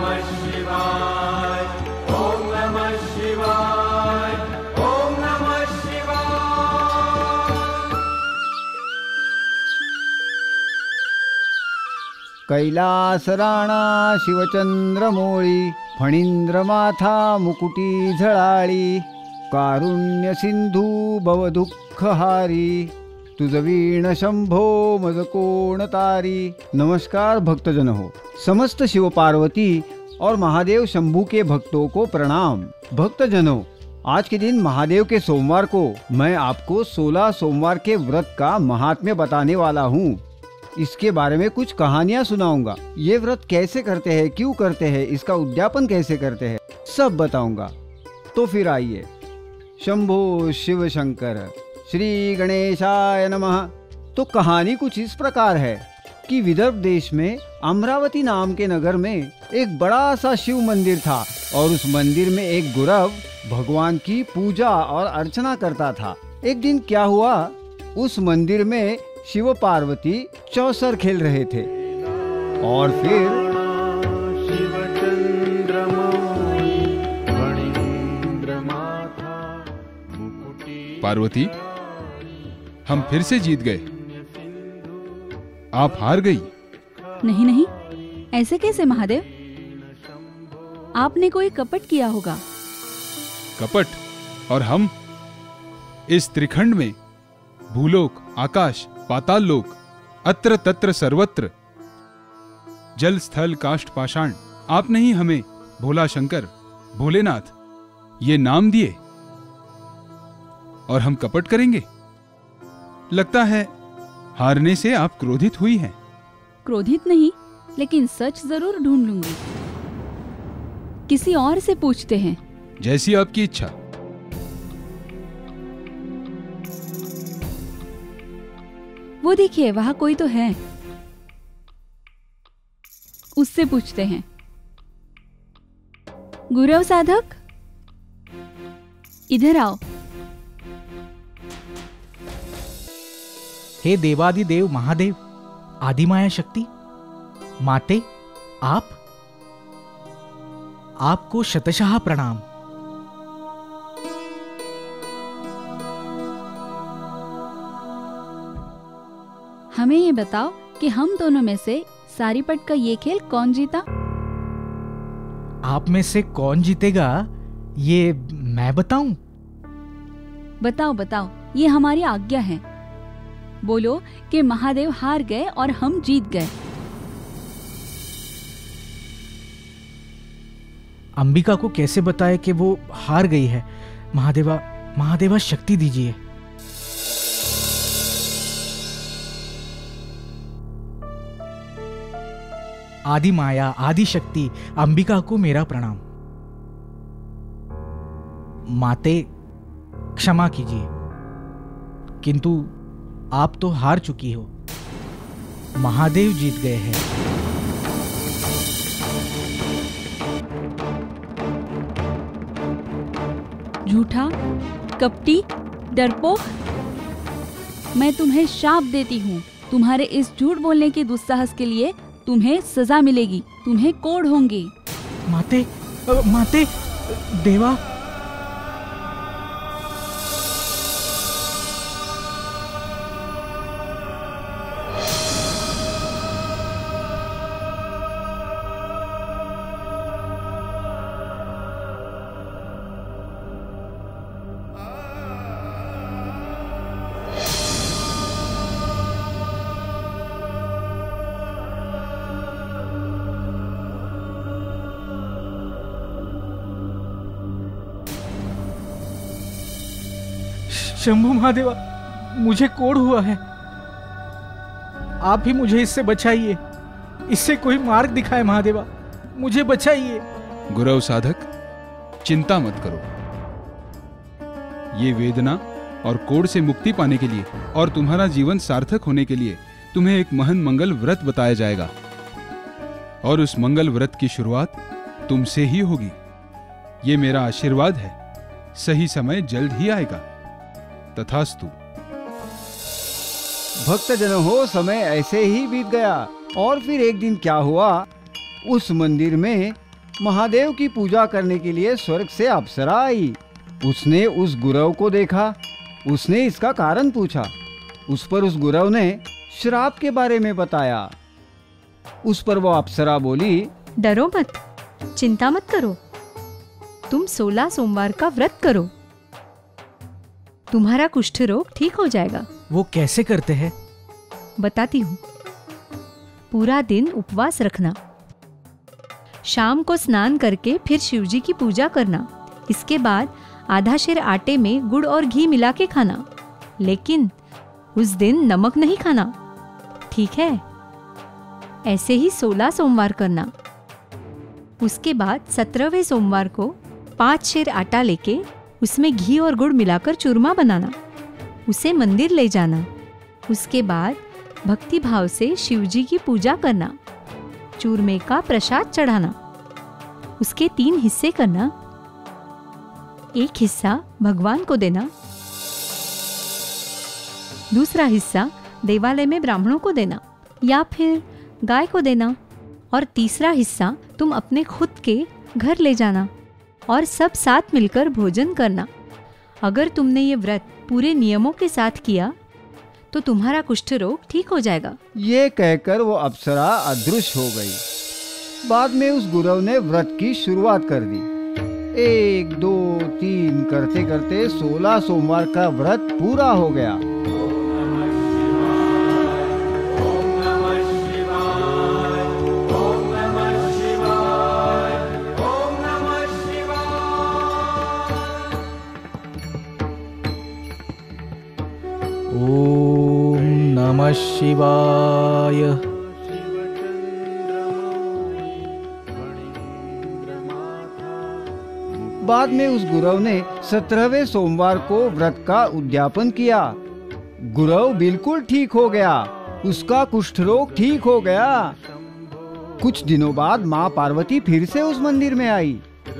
नमः शिवाय, ओम नमः शिवाय, ओम नमः शिवाय। कैलासराणा शिवचंद्रमोळी, फणींद्रमाथा मुकुटी झळाळी, कारुण्य सिंधू भवदुःखहारी, तुझ वीण शंभो मज कोण तारी। नमस्कार भक्तजन हो, समस्त शिव पार्वती और महादेव शंभू के भक्तों को प्रणाम। भक्तजनों, आज के दिन महादेव के सोमवार को मैं आपको 16 सोमवार के व्रत का महात्म्य बताने वाला हूँ। इसके बारे में कुछ कहानियाँ सुनाऊंगा। ये व्रत कैसे करते हैं, क्यों करते हैं, इसका उद्यापन कैसे करते हैं, सब बताऊंगा। तो फिर आइए। शंभो शिव शंकर, श्री गणेशाय नमः। तो कहानी कुछ इस प्रकार है कि विदर्भ देश में अमरावती नाम के नगर में एक बड़ा सा शिव मंदिर था और उस मंदिर में एक गुरव भगवान की पूजा और अर्चना करता था। एक दिन क्या हुआ, उस मंदिर में शिव पार्वती चौसर खेल रहे थे और फिर पार्वती, हम फिर से जीत गए। आप हार गई। नहीं नहीं, ऐसे कैसे महादेव? आपने कोई कपट किया होगा। कपट? और हम? इस त्रिखंड में भूलोक, आकाश, पाताल लोक, अत्र तत्र सर्वत्र, जल स्थल काष्ठ पाषाण, आपने ही हमें भोला शंकर, भोलेनाथ ये नाम दिए और हम कपट करेंगे? लगता है हारने से आप क्रोधित हुई हैं। क्रोधित नहीं, लेकिन सच जरूर ढूंढ लूंगी। किसी और से पूछते हैं। जैसी आपकी इच्छा। वो देखिए, वहां कोई तो है, उससे पूछते हैं। गुरव साधक, इधर आओ। हे देवादिदेव महादेव, आदिमाया शक्ति, माते, आपको शतशः प्रणाम। हमें ये बताओ कि हम दोनों में से सारीपट का ये खेल कौन जीता? आप में से कौन जीतेगा ये मैं बताऊं? बताओ बताओ, ये हमारी आज्ञा है। बोलो कि महादेव हार गए और हम जीत गए। अंबिका को कैसे बताए कि वो हार गई है? महादेवा शक्ति दीजिए। आदि माया, आदि शक्ति, अंबिका को मेरा प्रणाम। माते, क्षमा कीजिए, किंतु आप तो हार चुकी हो। महादेव जीत गए हैं। झूठा, कपटी, डरपोक, मैं तुम्हें शाप देती हूँ। तुम्हारे इस झूठ बोलने के दुस्साहस के लिए तुम्हें सजा मिलेगी, तुम्हें कोढ़ होंगे। माते, देवा। शंभू महादेवा, मुझे कोढ़ हुआ है। आप ही मुझे इससे बचाइए, इससे कोई मार्ग दिखाए महादेवा, मुझे बचाइए। गुरव साधक, चिंता मत करो। ये वेदना और कोढ़ से मुक्ति पाने के लिए और तुम्हारा जीवन सार्थक होने के लिए तुम्हें एक महान मंगल व्रत बताया जाएगा और उस मंगल व्रत की शुरुआत तुमसे ही होगी। ये मेरा आशीर्वाद है। सही समय जल्द ही आएगा। तथास्तु। भक्तजन हो, समय ऐसे ही बीत गया और फिर एक दिन क्या हुआ, उस मंदिर में महादेव की पूजा करने के लिए स्वर्ग से अप्सरा आई। उसने उस गुरव को देखा। उसने इसका कारण पूछा। उस पर उस गुरव ने श्राप के बारे में बताया। उस पर वो अप्सरा बोली, डरो मत, चिंता मत करो, तुम 16 सोमवार का व्रत करो, तुम्हारा कुष्ठ रोग ठीक हो जाएगा। वो कैसे करते हैं? बताती हूँ। पूरा दिन उपवास रखना, शाम को स्नान करके फिर शिवजी की पूजा करना। इसके बाद आधा शेर आटे में गुड़ और घी मिला के खाना, लेकिन उस दिन नमक नहीं खाना, ठीक है? ऐसे ही 16 सोमवार करना। उसके बाद 17वें सोमवार को 5 शेर आटा लेके उसमें घी और गुड़ मिलाकर चूरमा बनाना, उसे मंदिर ले जाना। उसके बाद भक्ति भाव से शिवजी की पूजा करना, चूरमे का प्रसाद चढ़ाना। उसके 3 हिस्से करना, एक हिस्सा भगवान को देना, दूसरा हिस्सा देवालय में ब्राह्मणों को देना या फिर गाय को देना, और तीसरा हिस्सा तुम अपने खुद के घर ले जाना और सब साथ मिलकर भोजन करना। अगर तुमने ये व्रत पूरे नियमों के साथ किया तो तुम्हारा कुष्ठ रोग ठीक हो जाएगा। ये कहकर वो अप्सरा अदृश्य हो गई। बाद में उस गुरव ने व्रत की शुरुआत कर दी। 1 2 3 करते करते 16 सोमवार का व्रत पूरा हो गया। ओम नमः शिवाय। बाद में उस गुरव ने 17वें सोमवार को व्रत का उद्यापन किया। गुरव बिल्कुल ठीक हो गया। उसका कुष्ठ रोग ठीक हो गया। कुछ दिनों बाद माँ पार्वती फिर से उस मंदिर में आई।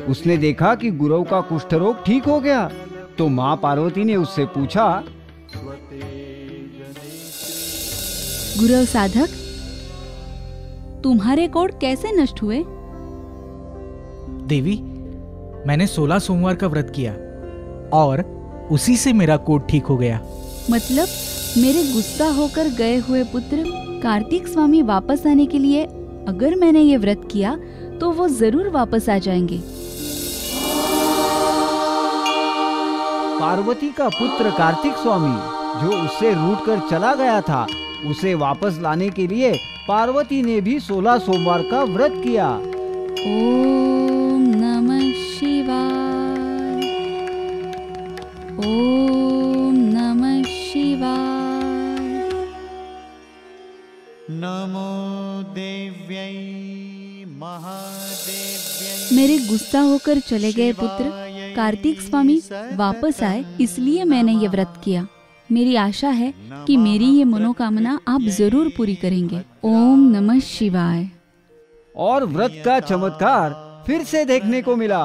उसने देखा कि गुरव का कुष्ठ रोग ठीक हो गया, तो माँ पार्वती ने उससे पूछा, गुरव साधक, तुम्हारे कोढ़ कैसे नष्ट हुए? देवी, मैंने 16 सोमवार का व्रत किया और उसी से मेरा कोढ़ ठीक हो गया। मतलब मेरे गुस्सा होकर गए हुए पुत्र कार्तिक स्वामी वापस आने के लिए अगर मैंने ये व्रत किया तो वो जरूर वापस आ जाएंगे। पार्वती का पुत्र कार्तिक स्वामी जो उससे रूठ कर चला गया था, उसे वापस लाने के लिए पार्वती ने भी 16 सोमवार का व्रत किया। ओम नमः शिवाय, ओम नमः शिवाय। नमो देव्यै महादेव्यै। मेरे गुस्सा होकर चले गए पुत्र कार्तिक स्वामी वापस आए, इसलिए मैंने ये व्रत किया। मेरी आशा है कि मेरी ये मनोकामना आप जरूर पूरी करेंगे। ओम नमः शिवाय। और व्रत का चमत्कार फिर से देखने को मिला।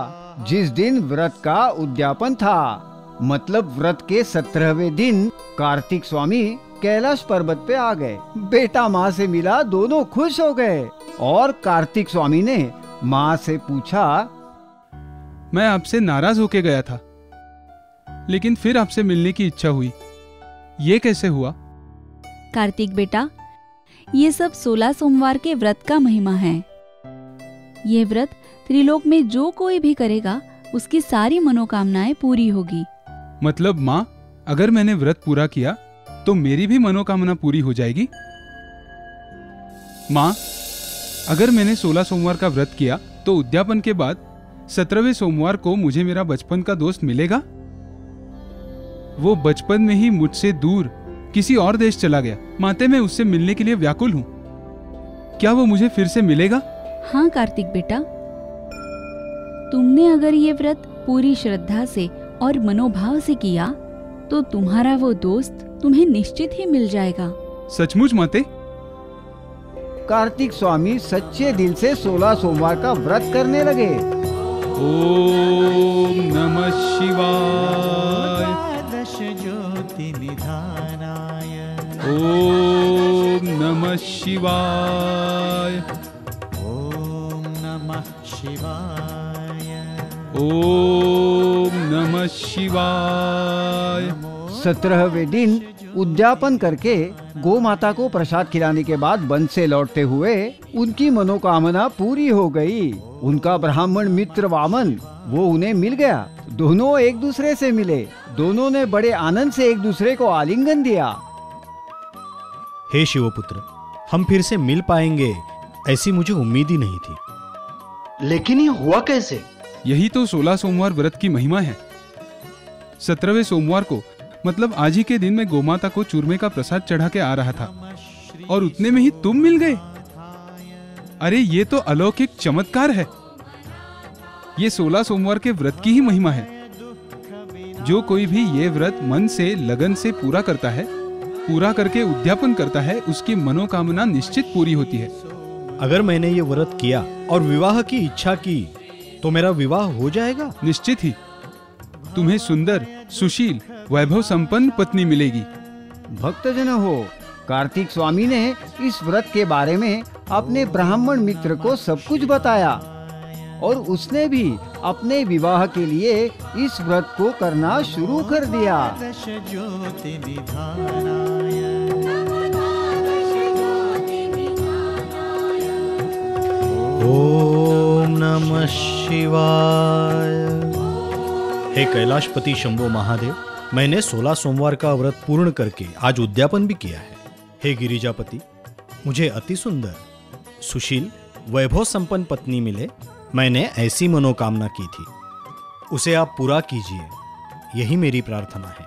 जिस दिन व्रत का उद्यापन था, मतलब व्रत के 17वें दिन, कार्तिक स्वामी कैलाश पर्वत पे आ गए। बेटा माँ से मिला, दोनों खुश हो गए। और कार्तिक स्वामी ने माँ से पूछा, मैं आपसे नाराज होके गया था, लेकिन फिर आपसे मिलने की इच्छा हुई। ये कैसे हुआ? कार्तिक बेटा, ये सब 16 सोमवार के व्रत का महिमा है। ये व्रत त्रिलोक में जो कोई भी करेगा उसकी सारी मनोकामनाएं पूरी होगी। मतलब माँ, अगर मैंने व्रत पूरा किया तो मेरी भी मनोकामना पूरी हो जाएगी? माँ, अगर मैंने 16 सोमवार का व्रत किया तो उद्यापन के बाद 17वें सोमवार को मुझे मेरा बचपन का दोस्त मिलेगा? वो बचपन में ही मुझसे दूर किसी और देश चला गया। माते, मैं उससे मिलने के लिए व्याकुल हूँ। क्या वो मुझे फिर से मिलेगा? हाँ कार्तिक बेटा, तुमने अगर ये व्रत पूरी श्रद्धा से और मनोभाव से किया तो तुम्हारा वो दोस्त तुम्हें निश्चित ही मिल जाएगा। सचमुच माते? कार्तिक स्वामी सच्चे दिल से 16 सोमवार का व्रत करने लगे। ओम नमः शिवाय, ज्योति निधानाय। ओम नमः शिवाय, ओम नमः नमः शिवाय। ओम नमः शिवाय। 17वें दिन उद्यापन करके गौ माता को प्रसाद खिलाने के बाद वन से लौटते हुए उनकी मनोकामना पूरी हो गई। उनका ब्राह्मण मित्र वामन वो उन्हें मिल गया। दोनों एक दूसरे से मिले। दोनों ने बड़े आनंद से एक दूसरे को आलिंगन दिया। हे शिवपुत्र, हम फिर से मिल पाएंगे ऐसी मुझे उम्मीद ही नहीं थी। लेकिन ये हुआ कैसे? यही तो 16 सोमवार व्रत की महिमा है। 17वें सोमवार को मतलब आज ही के दिन में गोमाता को चूरमे का प्रसाद चढ़ा के आ रहा था और उतने में ही तुम मिल गए। अरे ये तो अलौकिक चमत्कार है। ये 16 सोमवार के व्रत की ही महिमा है। जो कोई भी ये व्रत मन से लगन से पूरा करता है, पूरा करके उद्यापन करता है, उसकी मनोकामना निश्चित पूरी होती है। अगर मैंने ये व्रत किया और विवाह की इच्छा की तो मेरा विवाह हो जाएगा? निश्चित ही तुम्हें सुंदर, सुशील, वैभव संपन्न पत्नी मिलेगी। भक्तजन हो, कार्तिक स्वामी ने इस व्रत के बारे में अपने ब्राह्मण मित्र को सब कुछ बताया और उसने भी अपने विवाह के लिए इस व्रत को करना शुरू कर दिया। दश ज्योति निधानाय। ओम नमः शिवाय। हे कैलाशपति शंभो महादेव, मैंने 16 सोमवार का व्रत पूर्ण करके आज उद्यापन भी किया है। हे गिरिजापति, मुझे अति सुंदर, सुशील, वैभव संपन्न पत्नी मिले। मैंने ऐसी मनोकामना की थी, उसे आप पूरा कीजिए, यही मेरी प्रार्थना है।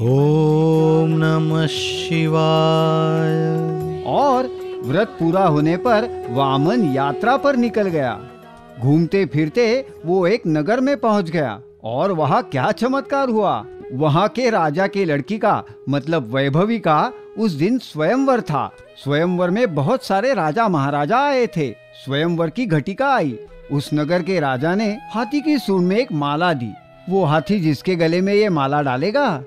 ओम नमः शिवाय। और व्रत पूरा होने पर वामन यात्रा पर निकल गया। घूमते फिरते वो एक नगर में पहुंच गया और वहाँ क्या चमत्कार हुआ। वहाँ के राजा के लड़की का मतलब वैभवी का उस दिन स्वयंवर था। स्वयंवर में बहुत सारे राजा महाराजा आए थे। स्वयंवर की घटिका आई। उस नगर के राजा ने हाथी की सूंड में एक माला दी। वो हाथी जिसके गले में ये माला डालेगा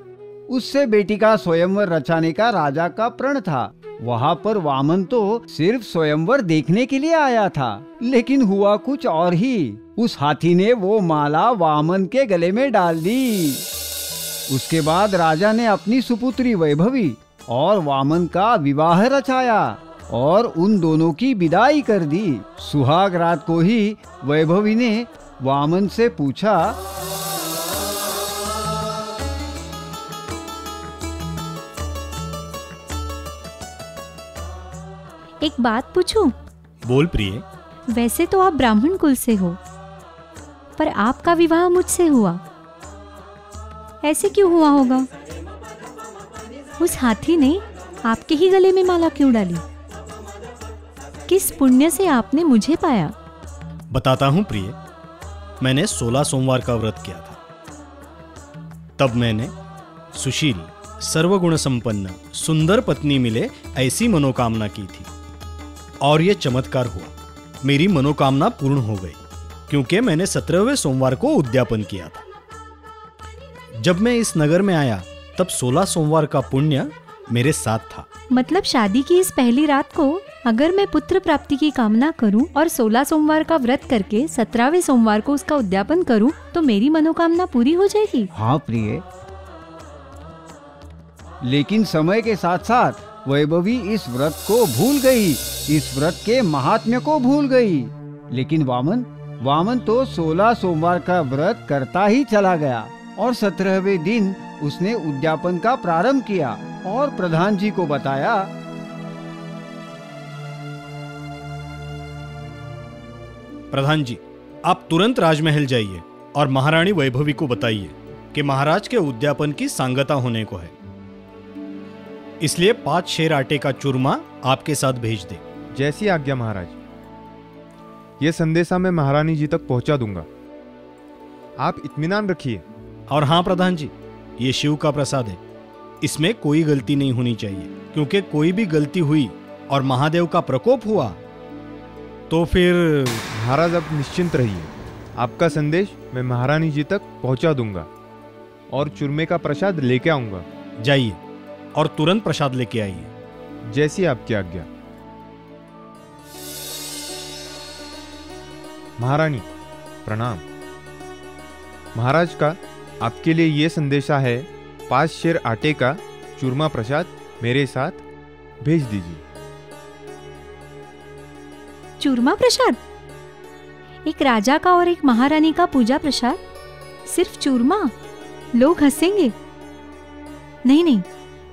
उससे बेटी का स्वयंवर रचाने का राजा का प्रण था। वहाँ पर वामन तो सिर्फ स्वयंवर देखने के लिए आया था, लेकिन हुआ कुछ और ही। उस हाथी ने वो माला वामन के गले में डाल दी। उसके बाद राजा ने अपनी सुपुत्री वैभवी और वामन का विवाह रचाया और उन दोनों की विदाई कर दी। सुहाग रात को ही वैभवी ने वामन से पूछा, एक बात पूछूं? बोल प्रिय। वैसे तो आप ब्राह्मण कुल से हो, पर आपका विवाह मुझसे हुआ, ऐसे क्यों हुआ होगा? उस हाथी ने आपके ही गले में माला क्यों डाली? किस पुण्य से आपने मुझे पाया? बताता हूं प्रिय। मैंने 16 सोमवार का व्रत किया था। तब मैंने सुशील, सर्वगुण संपन्न, सुंदर पत्नी मिले ऐसी मनोकामना की थी और ये चमत्कार हुआ। मेरी मनोकामना पूर्ण हो गई क्योंकि मैंने 17वें सोमवार को उद्यापन किया था। जब मैं इस नगर में आया तब 16 सोमवार का पुण्य मेरे साथ था। मतलब शादी की इस पहली रात को अगर मैं पुत्र प्राप्ति की कामना करूं और 16 सोमवार का व्रत करके 17वें सोमवार को उसका उद्यापन करूं तो मेरी मनोकामना पूरी हो जाएगी। हाँ प्रिय, लेकिन समय के साथ साथ वैभवी इस व्रत को भूल गई, इस व्रत के महात्म्य को भूल गई। लेकिन वामन तो 16 सोमवार का व्रत करता ही चला गया और 17वें दिन उसने उद्यापन का प्रारंभ किया और प्रधान जी को बताया। प्रधान जी, आप तुरंत राजमहल जाइए और महारानी वैभवी को बताइए कि महाराज के उद्यापन की सांगता होने को है, इसलिए 5 शेर आटे का चूरमा आपके साथ भेज दे। जैसी आज्ञा महाराज। ये संदेशा मैं महारानी जी तक पहुंचा दूंगा, आप इत्मीनान रखिए। और हाँ प्रधान जी, ये शिव का प्रसाद है, इसमें कोई गलती नहीं होनी चाहिए, क्योंकि कोई भी गलती हुई और महादेव का प्रकोप हुआ तो फिर। महाराज अब निश्चिंत रहिए, आपका संदेश मैं महारानी जी तक पहुंचा दूंगा और चूरमे का प्रसाद लेके आऊंगा। जाइए और तुरंत प्रसाद लेके आइए। जैसी आपकी आज्ञा। महारानी प्रणाम। महाराज का आपके लिए ये संदेशा है, 5 शेर आटे का चूरमा प्रसाद मेरे साथ भेज दीजिए। चूरमा प्रसाद? एक राजा का और एक महारानी का पूजा प्रसाद? सिर्फ चूरमा? लोग हंसेंगे। नहीं नहीं,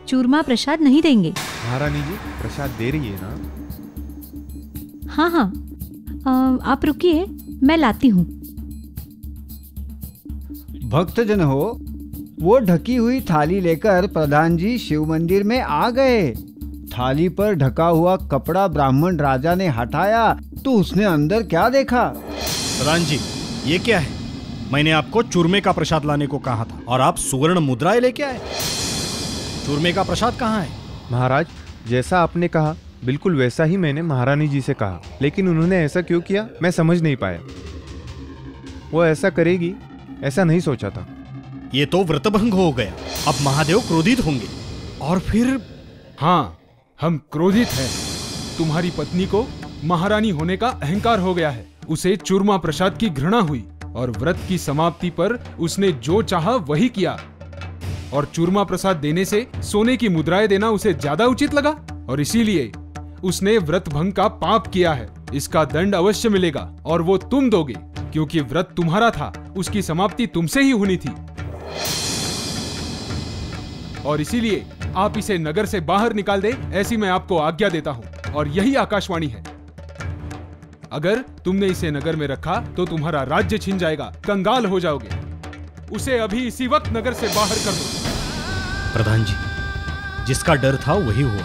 चूरमा प्रसाद नहीं देंगे। महारानी जी प्रसाद दे रही है ना? हाँ हाँ, आप रुकिए, मैं लाती हूँ। भक्तजन हो, वो ढकी हुई थाली लेकर प्रधान जी शिव मंदिर में आ गए। थाली पर ढका हुआ कपड़ा ब्राह्मण राजा ने हटाया तो उसने अंदर क्या देखा? प्रधान जी, ये क्या है? मैंने आपको चूरमे का प्रसाद लाने को कहा था और आप सुवर्ण मुद्राएं लेके आए। चूरमे का प्रसाद कहाँ है? महाराज, जैसा आपने कहा बिल्कुल वैसा ही मैंने महारानी जी से कहा, लेकिन उन्होंने ऐसा क्यों किया मैं समझ नहीं पाया। वो ऐसा करेगी ऐसा नहीं सोचा था। ये तो व्रतभंग हो गया। अब महादेव क्रोधित होंगे और फिर। हाँ, हम क्रोधित हैं। तुम्हारी पत्नी को महारानी होने का अहंकार हो गया है। उसे चूरमा प्रसाद की घृणा हुई और व्रत की समाप्ति पर उसने जो चाहा वही किया। और चूरमा प्रसाद देने से सोने की मुद्राएं देना उसे ज्यादा उचित लगा और इसीलिए उसने व्रत भंग का पाप किया है। इसका दंड अवश्य मिलेगा और वो तुम दोगे, क्योंकि व्रत तुम्हारा था, उसकी समाप्ति तुमसे ही होनी थी। और इसीलिए आप इसे नगर से बाहर निकाल दे, ऐसी मैं आपको आज्ञा देता हूं। और यही आकाशवाणी है। अगर तुमने इसे नगर में रखा तो तुम्हारा राज्य छिन जाएगा, कंगाल हो जाओगे। उसे अभी इसी वक्त नगर से बाहर कर दो। प्रधान जी, जिसका डर था वही हुआ।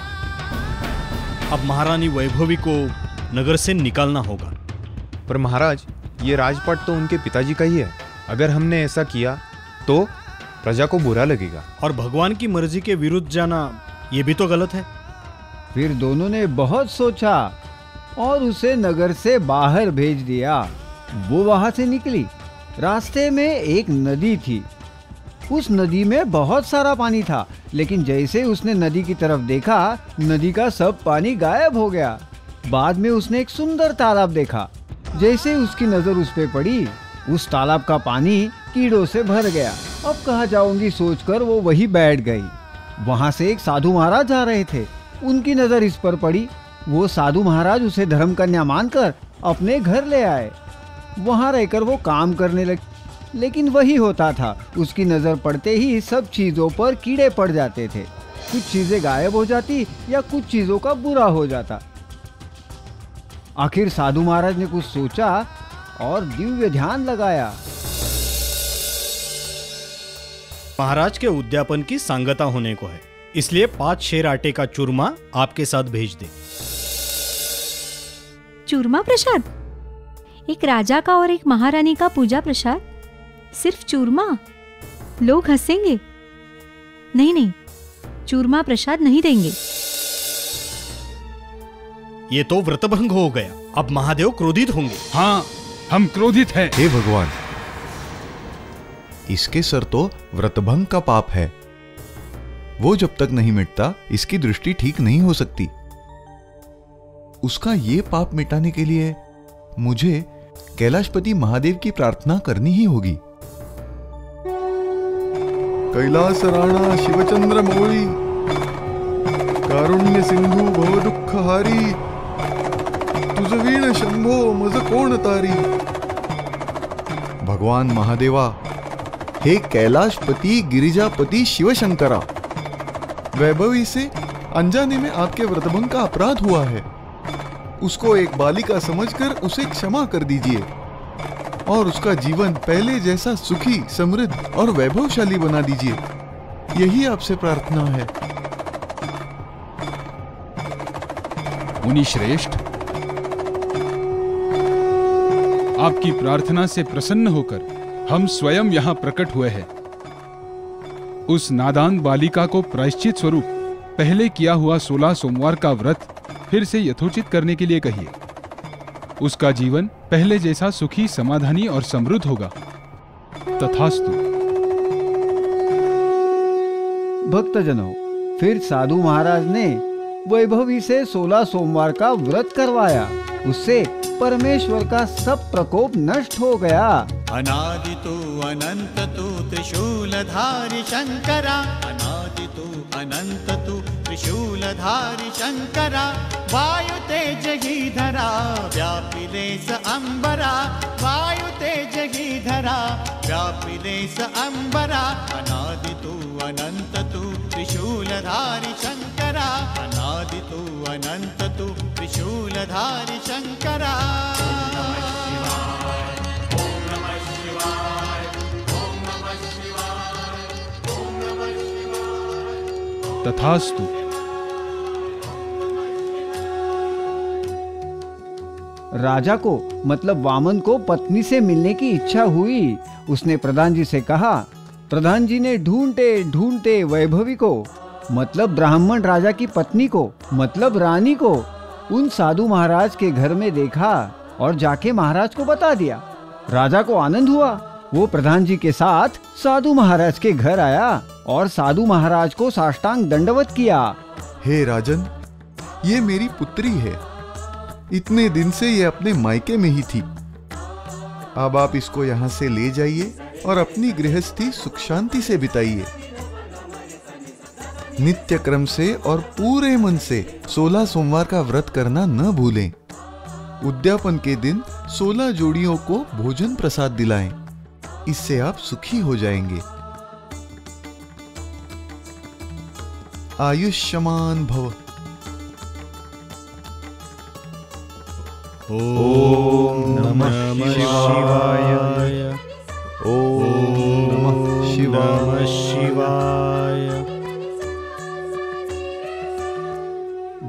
अब महारानी वैभवी को नगर से निकालना होगा। पर महाराज, ये राजपाट तो उनके पिताजी का ही है। अगर हमने ऐसा किया तो प्रजा को बुरा लगेगा। और भगवान की मर्जी के विरुद्ध जाना ये भी तो गलत है। फिर दोनों ने बहुत सोचा और उसे नगर से बाहर भेज दिया। वो वहां से निकली। रास्ते में एक नदी थी। उस नदी में बहुत सारा पानी था, लेकिन जैसे उसने नदी की तरफ देखा, नदी का सब पानी गायब हो गया। बाद में उसने एक सुंदर तालाब देखा। जैसे उसकी नजर उस पे पड़ी, उस तालाब का पानी कीड़ों से भर गया। अब कहाँ जाऊंगी सोचकर वो वहीं बैठ गई। वहां से एक साधु महाराज जा रहे थे। उनकी नजर इस पर पड़ी। वो साधु महाराज उसे धर्म कन्या मानकर अपने घर ले आए। वहां रहकर वो काम करने लगे, लेकिन वही होता था, उसकी नजर पड़ते ही सब चीजों पर कीड़े पड़ जाते थे। कुछ चीजें गायब हो जाती या कुछ चीजों का बुरा हो जाता। आखिर साधु महाराज ने कुछ सोचा और दिव्य ध्यान लगाया। महाराज के उद्यापन की सांगता होने को है, इसलिए 5 शेर आटे का चूरमा आपके साथ भेज दे। चूरमा प्रसाद? एक राजा का और एक महारानी का पूजा प्रसाद? सिर्फ चूरमा? लोग हंसेंगे। नहीं नहीं, चूरमा प्रसाद नहीं देंगे। ये तो व्रतभंग हो गया। अब महादेव क्रोधित होंगे। हाँ, हम क्रोधित हैं। हे भगवान, इसके सर तो व्रतभंग का पाप है। वो जब तक नहीं मिटता इसकी दृष्टि ठीक नहीं हो सकती। उसका ये पाप मिटाने के लिए मुझे कैलाशपति महादेव की प्रार्थना करनी ही होगी। कैलास राणा शिवचंद्र मौली, कारुण्य सिंधु भव दुःखहारी, तुझवीण शंभो मज कोण तारी। भगवान महादेवा, हे कैलाशपति गिरिजापति शिवशंकरा, वैभवी से अनजाने में आपके व्रतभंग का अपराध हुआ है। उसको एक बालिका समझकर उसे क्षमा कर दीजिए और उसका जीवन पहले जैसा सुखी, समृद्ध और वैभवशाली बना दीजिए। यही आपसे प्रार्थना है। मुनि श्रेष्ठ, आपकी प्रार्थना से प्रसन्न होकर हम स्वयं यहाँ प्रकट हुए हैं। उस नादान बालिका को प्रायश्चित स्वरूप पहले किया हुआ 16 सोमवार का व्रत फिर से यथोचित करने के लिए कहिए। उसका जीवन पहले जैसा सुखी, समाधानी और समृद्ध होगा। तथास्तु। भक्तजनों, फिर साधु महाराज ने वैभवी से 16 सोमवार का व्रत करवाया। उससे परमेश्वर का सब प्रकोप नष्ट हो गया। अनादि तू अनंत तू त्रिशूलधारी शंकरा, अनादि तू अनंत तू त्रिशूलधारी शंकरा, वायु तेज ही धरा व्यापिले स अंबरा, वायु तेज ही धरा व्यापिले स अंबरा, अनादि तू अनंत तू त्रिशूलधारी शंकरा, अनादि तू अनंत तू त्रिशूलधारी शंकरा। तथास्तु। राजा को मतलब वामन को पत्नी से मिलने की इच्छा हुई। उसने प्रधान जी से कहा। प्रधान जी ने ढूंढते ढूंढते वैभवी को मतलब ब्राह्मण राजा की पत्नी को मतलब रानी को उन साधु महाराज के घर में देखा और जाके महाराज को बता दिया। राजा को आनंद हुआ। वो प्रधान जी के साथ साधु महाराज के घर आया और साधु महाराज को साष्टांग दंडवत किया। हे राजन, ये मेरी पुत्री है। इतने दिन से ये अपने मायके में ही थी। अब आप इसको यहाँ से ले जाइए और अपनी गृहस्थी सुख शांति से बिताइए। नित्य क्रम से और पूरे मन से 16 सोमवार का व्रत करना न भूलें। उद्यापन के दिन 16 जोड़ियों को भोजन प्रसाद दिलाएं। इससे आप सुखी हो जाएंगे। आयुष्मान भव। ओम नमः शिवाय। ओम नमः शिवाय।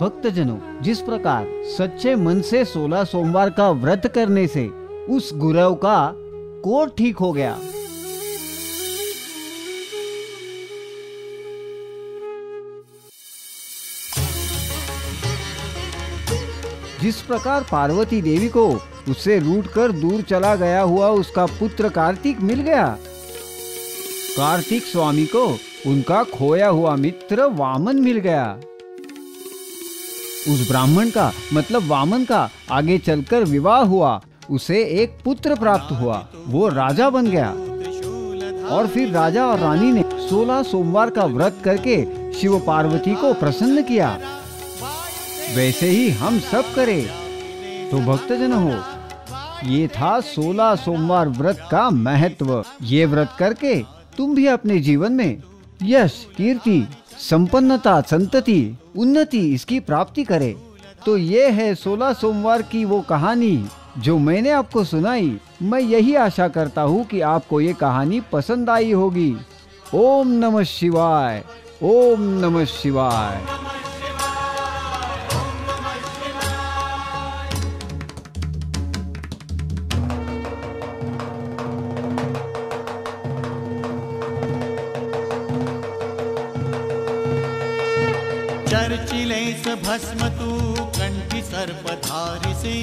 भक्तजनों, जिस प्रकार सच्चे मन से 16 सोमवार का व्रत करने से उस गुरव का कोढ़ ठीक हो गया। जिस प्रकार पार्वती देवी को उससे रूठकर दूर चला गया हुआ उसका पुत्र कार्तिक मिल गया, कार्तिक स्वामी को उनका खोया हुआ मित्र वामन मिल गया। उस ब्राह्मण का मतलब वामन का आगे चलकर विवाह हुआ, उसे एक पुत्र प्राप्त हुआ, वो राजा बन गया। और फिर राजा और रानी ने 16 सोमवार का व्रत करके शिव पार्वती को प्रसन्न किया। वैसे ही हम सब करें। तो भक्तजन हो, ये था 16 सोमवार व्रत का महत्व। ये व्रत करके तुम भी अपने जीवन में यश, कीर्ति, संपन्नता, संतति, उन्नति इसकी प्राप्ति करे। तो ये है 16 सोमवार की वो कहानी जो मैंने आपको सुनाई। मैं यही आशा करता हूँ कि आपको ये कहानी पसंद आई होगी। ओम नमः शिवाय। ओम नमः शिवाय। चर्चिले स भस्म तू कंठी सर्पधारिसी,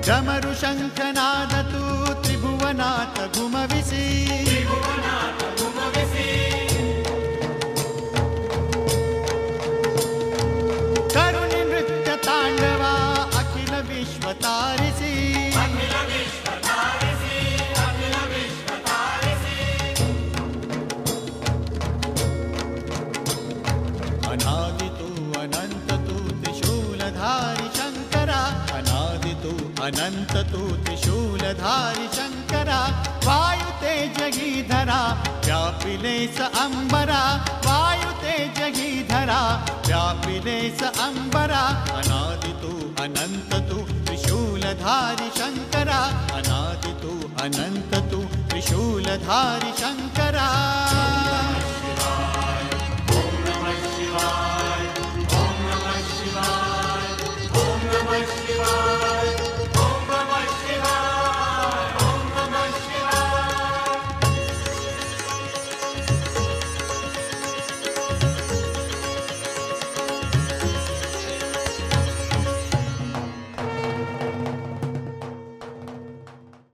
डमरु शंखनाद तू त्रिभुवनाथ घुमविसी, करुणि नृत्य तांडवा अखिल विश्व तारिसी, अनादि तू अनंत तू त्रिशूलधारी शंकरा, अनादि तू अनंत तू त्रिशूलधारी शंकरा, वायु तेज ही धरा व्यापिले स अंबरा, वायु तेज ही धरा व्यापिले स अंबरा, अनादि तू अनंत तू त्रिशूलधारी शंकरा, अनादि तू अनंत तू त्रिशूलधारी शंकरा।